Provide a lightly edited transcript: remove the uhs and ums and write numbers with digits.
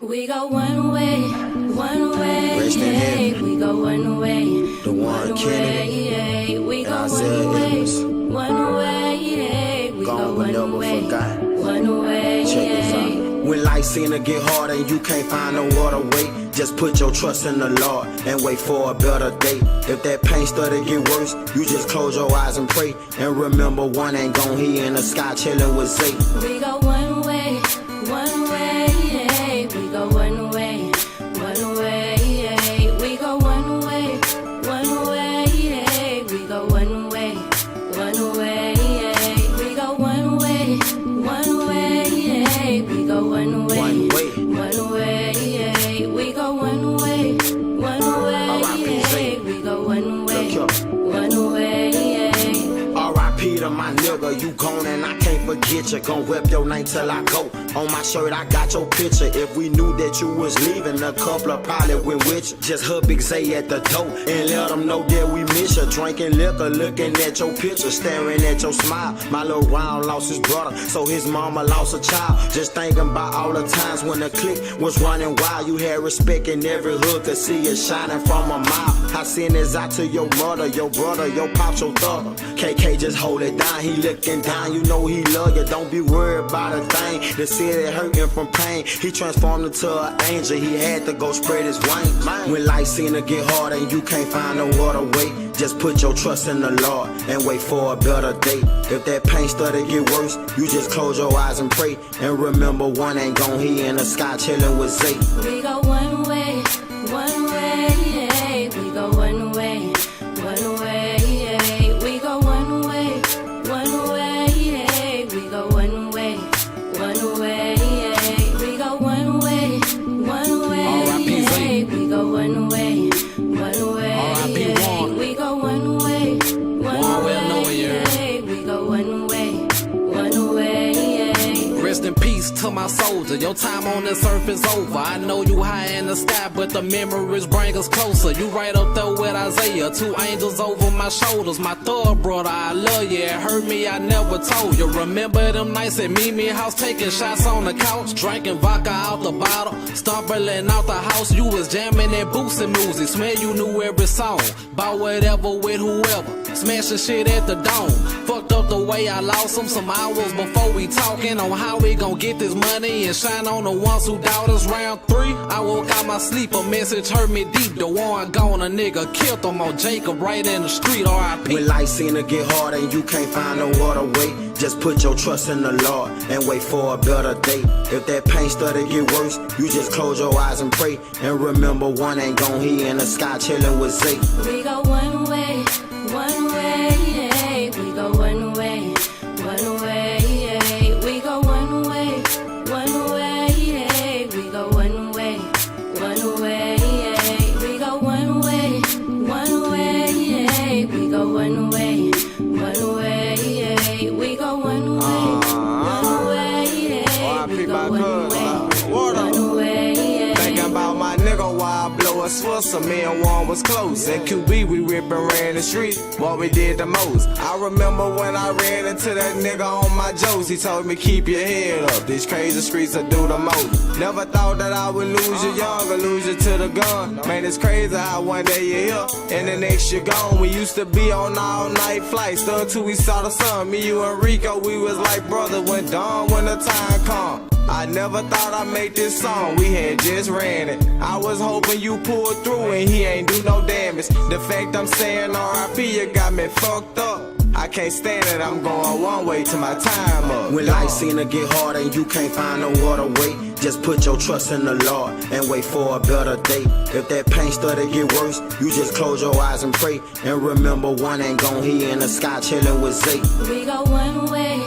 We go one way, one way. Rest in heaven. We go one way, The one Kennedy we go and one Isaiah way, Evans. one way. We Gone go but never one way, forgot. one way. Check this out. When life seem to get hard and you can't find no other way, just put your trust in the Lord and wait for a better day. If that pain start to get worse, you just close your eyes and pray. And remember, one ain't gone, he in the sky chilling with Zay. We go one way, one way. We go one way, one way. We go one way, one way. We go one way, one way. We go one way, one way. We go one way, One way. one way. We go one way, one way. We go one way, one way. R.I.P. to my nigga, you gone and I can't forget you. Gon' rep your name till I go. On my shirt I got your picture. If we knew that you was leaving, a couple of probably went with you. Just hug Big Zay at the door and let them know that we miss you. Drinking liquor, looking at your picture, staring at your smile. My little round lost his brother, so his mama lost a child. Just thinking about all the times when the clique was running wild. You had respect in every hood, could see it shining from a mile. I send this out to your mother, your brother, your pops, your thugger. KK just hold it down, he looking down, you know he love you. Don't be worried about a thing. The city hurting from pain, he transformed into an angel. He had to go spread his wings. When life seem to get hard and you can't find no other way, just put your trust in the Lord and wait for a better day. If that pain start to get worse, you just close your eyes and pray. And remember, one ain't gone, he in the sky chilling with Zay. We go one way, one way. We go one way, one way. We go one way, one way. We go one way, one way. We go one way, one way. R.I.P. Zay. We go one way, one way. R.I.P. Juan. We go one way, one Juan, way. well knowing you. We go one way, one way. Rest in peace to my soldier. Your time on this earth is over. I know you high in the sky, but the memories bring us closer. You right up there with Isaiah, two angels over my shoulders. My thug brother, I love you. It hurt me, I never told you. Remember them nights at Mimi House, taking shots on the couch, drinking vodka out the bottle, stumbling out the house. You was jamming that boosting music. Swear you knew every song, about whatever with whoever, smashing shit at the dome. Fucked up the way I lost them some hours before we talking on how we gon' get this money and shine on the ones who doubt us. Round 3, I woke out my sleep, a message hurt me deep. The one gone, a nigga killed him on Jacob right in the street. R.I.P. When life seem to get hard and you can't find no other way, just put your trust in the Lord and wait for a better day. If that pain start to get worse, you just close your eyes and pray. And remember, one ain't gone, he in the sky chilling with Zay. We go one way, one way. We go one way, one way. We go one way, one way. We go one way, one way. We go one way, one way. We go one way, one way. We go one way, one way. We go one way, one way. Thinking about my nigga while I blow a Swisher, me and Juan was close. At QB we rippin' ran the street, what we did the most. I remember when I ran into that nigga on my Joes. He told me keep your head up, these crazy streets will do the most. Never thought that I would lose you young or lose you to the gun. Man, it's crazy how one day you're here and the next you're gone. We used to be on all night flights, stuck till we saw the sun. Me, you and Rico, we was like brothers when dawn, when the time come. I never thought I'd make this song, we had just ran it. I was hoping you pulled through and he ain't do no damage. The fact I'm saying R.I.P. you got me fucked up. I can't stand it, I'm going one way till my time up. When life seem to get hard and you can't find no other way, just put your trust in the Lord and wait for a better day. If that pain start to get worse, you just close your eyes and pray. And remember, one ain't gone, he in the sky chilling with Zay. We go one way,